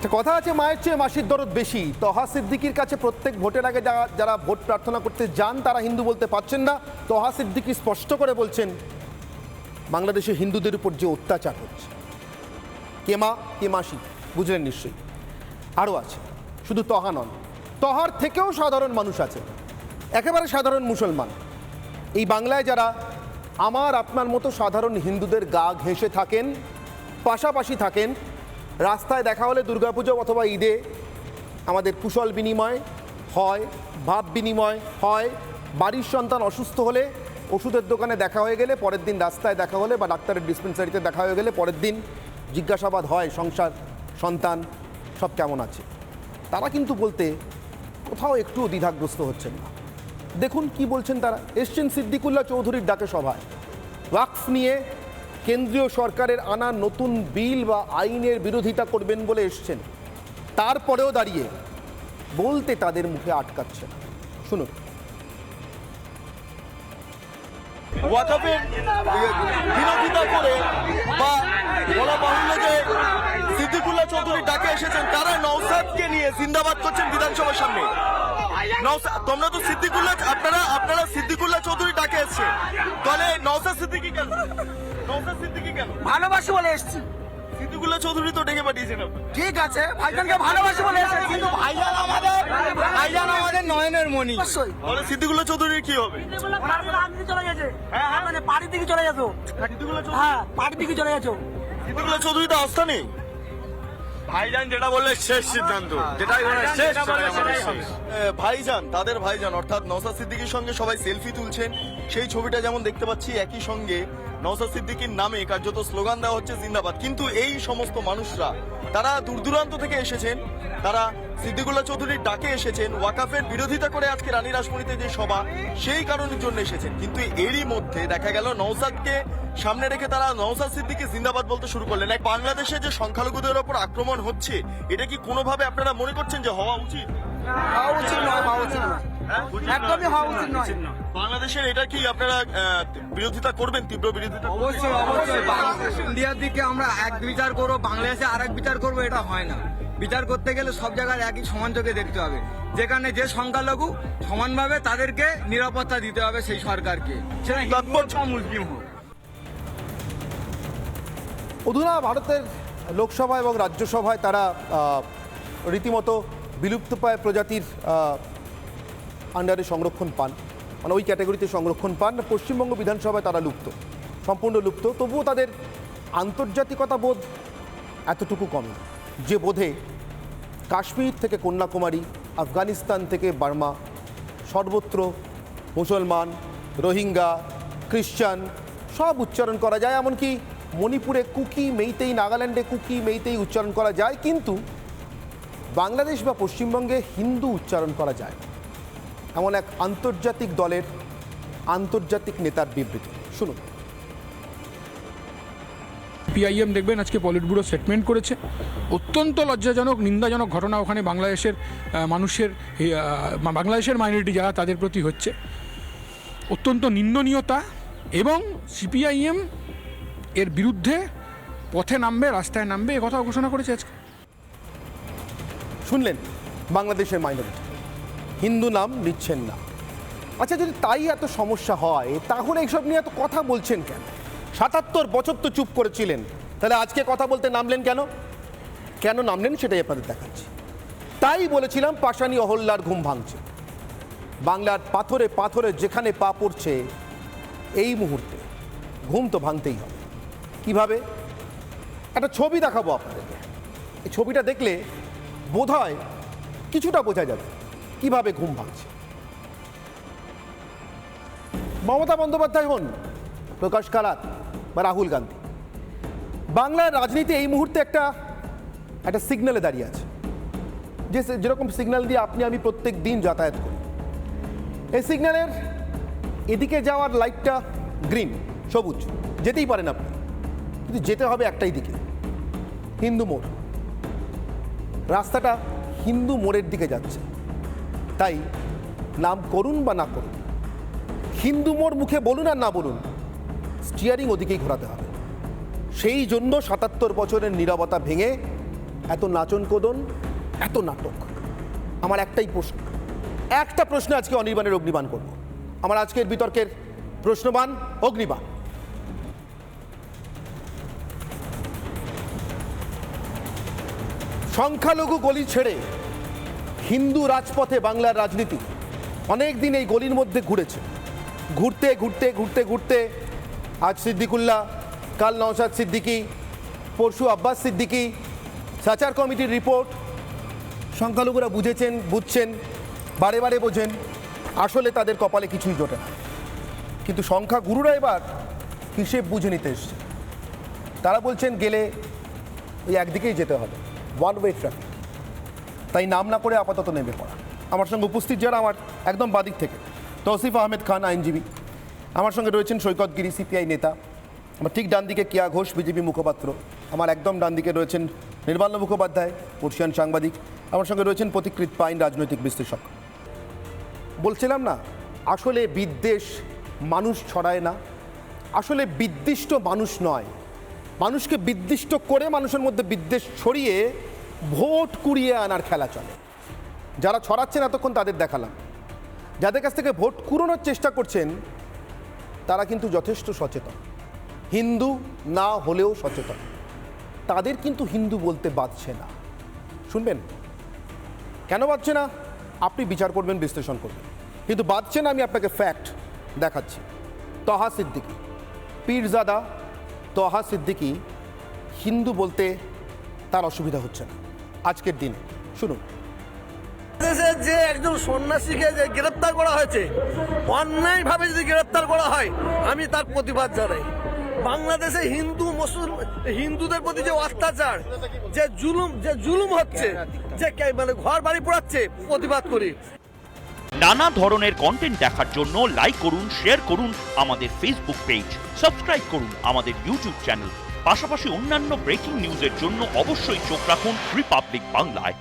একটা কথা আছে, মায়ের চেয়ে মাসির দরদ বেশি। তহা সিদ্দিকির কাছে প্রত্যেক ভোটের আগে যারা ভোট প্রার্থনা করতে যান তারা হিন্দু বলতে পারছেন না। তহা সিদ্দিকি স্পষ্ট করে বলছেন বাংলাদেশে হিন্দুদের উপর যে অত্যাচার হচ্ছে, কে মা কে মাসি বুঝলেন নিশ্চয়ই। আরও আছে, শুধু তহা নন, তহার থেকেও সাধারণ মানুষ আছে, একেবারে সাধারণ মুসলমান এই বাংলায় যারা আমার আপনার মতো সাধারণ হিন্দুদের গা ঘেঁষে থাকেন, পাশাপাশি থাকেন। রাস্তায় দেখা হলে দুর্গাপুজো অথবা ঈদে আমাদের কুশল বিনিময় হয়, ভাব বিনিময় হয়। বাড়ির সন্তান অসুস্থ হলে ওষুধের দোকানে দেখা হয়ে গেলে পরের দিন রাস্তায় দেখা হলে বা ডাক্তারের ডিসপেন্সারিতে দেখা হয়ে গেলে পরের দিন জিজ্ঞাসাবাদ হয় সংসার সন্তান সব কেমন আছে। তারা কিন্তু বলতে কোথাও একটুও দ্বিধাগ্রস্ত হচ্ছেন না। দেখুন কি বলছেন তারা। এসছেন সিদ্দিকুল্লাহ চৌধুরীর ডাকে সভায়, ওয়াকফ নিয়ে কেন্দ্রীয় সরকারের আনা নতুন বিল বা আইনের বিরোধিতা করবেন বলে এসছেন, তারপরেও দাঁড়িয়ে বলতে তাদের মুখে আটকাচ্ছে না। শুনুন। ওয়াকফের বিরোধিতা করে বা বলা বাহুল্য যে সিদ্দিকুল্লাহ চৌধুরী ডাকে এসেছেন, তারা নওশাদকে নিয়ে জিন্দাবাদ করছেন বিধানসভার সামনে। তোমরা তো সিদ্দিকুল্লাহ, আপনারা সিদ্দিকুল্লাহ চৌধুরী ডাকে এসছে, তাহলে নওশাদ সিদ্দিকী কেন? নওশাদ সিদ্দিকী কেন? ভালোবাসি বলে এসছি। সিদ্দিকুল্লাহ চৌধুরী তো ডেকে পাঠিয়েছেন। ঠিক আছে, ভাইজানকে ভালোবাসি বলে এসেছি, কিন্তু ভাইজান আমাদের নয়নের মণি। তাহলে সিদ্দিকুল্লাহ চৌধুরীর কি হবে? চলে গেছে, মানে পার্টির দিকে চলে গেছো। হ্যাঁ, পার্টির দিকে চলে গেছো। সিদ্দিকুল্লাহ চৌধুরী তো আস্থা নেই। ভাইজান যেটা বললে শেষ সিদ্ধান্ত, যেটাই বলে শেষ। ভাইজান, তাদের ভাইজান অর্থাৎ নওশাদ সিদ্দিকীর সঙ্গে সবাই সেলফি তুলছেন। সেই ছবিটা যেমন দেখতে পাচ্ছি, একই সঙ্গে নওশাদ সিদ্দিকীর নামে কার্যত স্লোগান দেওয়া হচ্ছে জিন্দাবাদ। কিন্তু এই সমস্ত মানুষরা তারা দূর দূরান্ত থেকে এসেছেন, তারা সিদ্দিকুল্লাহ চৌধুরীর ডাকে এসেছেন, ওয়াকফের বিরোধিতা করে আজকে রানী রাসমণিতে যে সভা সেই কারণের জন্য এসেছেন। কিন্তু এরই মধ্যে দেখা গেল নওশাদকে সামনে রেখে তারা নওশাদ সিদ্দিকী জিন্দাবাদ বলতে শুরু করলেন। বাংলাদেশে যে সংখ্যালঘুদের ওপর আক্রমণ হচ্ছে, এটা কি কোনোভাবে আপনারা মনে করছেন যে হওয়া উচিত? হওয়া উচিত নয়, হওয়া উচিত নয়, একদমই হওয়া উচিত নয়। বাংলাদেশের এটা কি আপনারা বিরোধিতা করবেন, তীব্র বিরোধিতা? অবশ্যই অবশ্যই। বাংলাদেশ ইন্ডিয়ার দিকে আমরা এক বিচার করবো, বাংলাদেশে আর এক বিচার করবো, এটা হয় না। বিচার করতে গেলে সব জায়গায় একই সমান চোখে দেখতে হবে। যেখানে যে সংখ্যালঘু সমানভাবে তাদেরকে নিরাপত্তা দিতে হবে সেই সরকারকে, সেটা হিন্দু হোক বা মুসলিম হোক। অধুনা ভারতের লোকসভা এবং রাজ্যসভায় তারা রীতিমতো বিলুপ্তপ্রায় প্রজাতির আন্ডারে সংরক্ষণ পান, মানে ওই ক্যাটাগরিতে সংরক্ষণ পান। পশ্চিমবঙ্গ বিধানসভায় তারা লুপ্ত, সম্পূর্ণ লুপ্ত। তবুও তাদের আন্তর্জাতিকতা বোধ এতটুকু কমে যে বোধে কাশ্মীর থেকে কন্যাকুমারী, আফগানিস্তান থেকে বার্মা, সর্বত্র মুসলমান, রোহিঙ্গা, খ্রিস্টান সব উচ্চারণ করা যায়। এমনকি মণিপুরে কুকি, মেইতেই, নাগাল্যান্ডে কুকি, মেইতেই উচ্চারণ করা যায়, কিন্তু বাংলাদেশ বা পশ্চিমবঙ্গে হিন্দু উচ্চারণ করা যায় না। এমন এক আন্তর্জাতিক দলের আন্তর্জাতিক নেতার বিবৃতি শুনুন। পিআইএম দেখবেন আজকে পলিট ব্যুরো স্টেটমেন্ট করেছে, অত্যন্ত লজ্জাজনক নিন্দাজনক ঘটনা ওখানে বাংলাদেশের মানুষের, বাংলাদেশের মাইনরিটি যারা তাদের প্রতি হচ্ছে, অত্যন্ত নিন্দনীয়তা। এবং সিপিআইএম এর বিরুদ্ধে পথে নামবে, রাস্তায় নামবে, এ কথা ঘোষণা করেছে আজকে। শুনলেন বাংলাদেশের মাইনরিটি হিন্দু নাম নিচ্ছেন না। আচ্ছা, যদি তাই এত সমস্যা হয় তাহলে এইসব নিয়ে এত কথা বলছেন কেন? ৭৭ বছর তো চুপ করেছিলেন, তাহলে আজকে কথা বলতে নামলেন কেন? কেন নামলেন সেটাই আপনাদের দেখাচ্ছি। তাই বলেছিলাম পাষাণী অহল্যার ঘুম ভাঙছে। বাংলার পাথরে পাথরে যেখানে পা পড়ছে, এই মুহূর্তে ঘুম তো ভাঙতেই হবে। কিভাবে? একটা ছবি দেখাবো আপনাদেরকে। এই ছবিটা দেখলে বোধহয় কিছুটা বোঝা যাবে কিভাবে ঘুম ভাঙছে। মমতা বন্দ্যোপাধ্যায় হন, প্রকাশ কারাত বা রাহুল গান্ধী, বাংলার রাজনীতি এই মুহূর্তে একটা সিগন্যালে দাঁড়িয়ে আছে। যেরকম সিগন্যাল দিয়ে আপনি আমি প্রত্যেক দিন যাতায়াত করি। এই সিগন্যালের এদিকে যাওয়ার লাইটটা গ্রিন, সবুজ, যেতেই পারেন আপনি, কিন্তু যেতে হবে একটাই দিকে, হিন্দু মোড়। রাস্তাটা হিন্দু মোড়ের দিকে যাচ্ছে, তাই নাম করুন বা না করুন, হিন্দু মোড় মুখে বলুন আর না বলুন, স্টিয়ারিং ওদিকেই ঘোরাতে হবে। সেই জন্য ৭৭ বছরের নীরবতা ভেঙে এত নাচন কোদন, এত নাটক? আমার একটাই প্রশ্ন, একটা প্রশ্ন আজকে অনির্বাণের অগ্নিবাণ করব। আমার আজকের বিতর্কের প্রশ্নবাণ অগ্নিবাণ। সংখ্যালঘু গলি ছেড়ে হিন্দু রাজপথে বাংলার রাজনীতি অনেক দিন এই গলির মধ্যে ঘুরেছে। ঘুরতে ঘুরতে ঘুরতে ঘুরতে আজ সিদ্দিকুল্লাহ, কাল নওশাদ সিদ্দিকী, পরশু আব্বাস সিদ্দিকী, সাচার কমিটির রিপোর্ট। সংখ্যালঘুরা বুঝছেন, বারে বারে বোঝেন, আসলে তাদের কপালে কিছুই জোটে না। কিন্তু সংখ্যাগুরুরা এবার হিসেব বুঝে নিতে এসছে। তারা বলছেন গেলে ওই একদিকেই যেতে হবে, ওয়ান ওয়ে ট্রাফিক। তাই নাম না করে আপাতত নেমে পড়া। আমার সঙ্গে উপস্থিত যারা, আমার একদম বাদিক থেকে তৌসিফ আহমেদ খান, আইনজীবী। আমার সঙ্গে রয়েছেন সৈকত গিরি, সিপিআই নেতা। আমার ঠিক ডান দিকে কেয়া ঘোষ, বিজেপি মুখপাত্র। আমার একদম ডান দিকে রয়েছেন নির্বাণ মুখোপাধ্যায়, বর্ষিয়ান সাংবাদিক। আমার সঙ্গে রয়েছেন প্রতিকৃত পাইন, রাজনৈতিক বিশ্লেষক। বলছিলাম না, আসলে বিদ্বেষ মানুষ ছড়ায় না, আসলে বিদ্বিষ্ট মানুষ নয়, মানুষকে বিদ্বিষ্ট করে মানুষের মধ্যে বিদ্বেষ ছড়িয়ে ভোট কুড়িয়ে আনার খেলা চলে। যারা ছড়াচ্ছেন এতক্ষণ তাদের দেখালাম, যাদের কাছ থেকে ভোট কুড়োনোর চেষ্টা করছেন তারা কিন্তু যথেষ্ট সচেতন, হিন্দু না হলেও সচেতন। তাদের কিন্তু হিন্দু বলতে বাধছে না। শুনবেন কেন বাধছে না? আপনি বিচার করবেন, বিশ্লেষণ করবেন। কিন্তু বাধছে না, আমি আপনাকে ফ্যাক্ট দেখাচ্ছি। তহা সিদ্দিকী, পীরজাদা তহা সিদ্দিকী হিন্দু বলতে তার অসুবিধা হচ্ছে না আজকের দিনে। শুনুন। বাংলাদেশের যে একজন সন্ন্যাসীকে যে গ্রেপ্তার করা হয়েছে, অন্যায়ভাবে যদি গ্রেপ্তার করা হয়, আমি তার প্রতিবাদ জানাই। বাংলাদেশে হিন্দুদের প্রতি যে অত্যাচার, যে জুলুম হচ্ছে, যে মানে ঘর বাড়ি পোড়াচ্ছে, প্রতিবাদ করি। নানা ধরনের কন্টেন্ট দেখার জন্য লাইক করুন, শেয়ার করুন আমাদের ফেসবুক পেজ, সাবস্ক্রাইব করুন আমাদের ইউটিউব চ্যানেল। পাশাপাশি অন্যান্য ব্রেকিং নিউজের জন্য অবশ্যই চোখ রাখুন রিপাবলিক বাংলায়।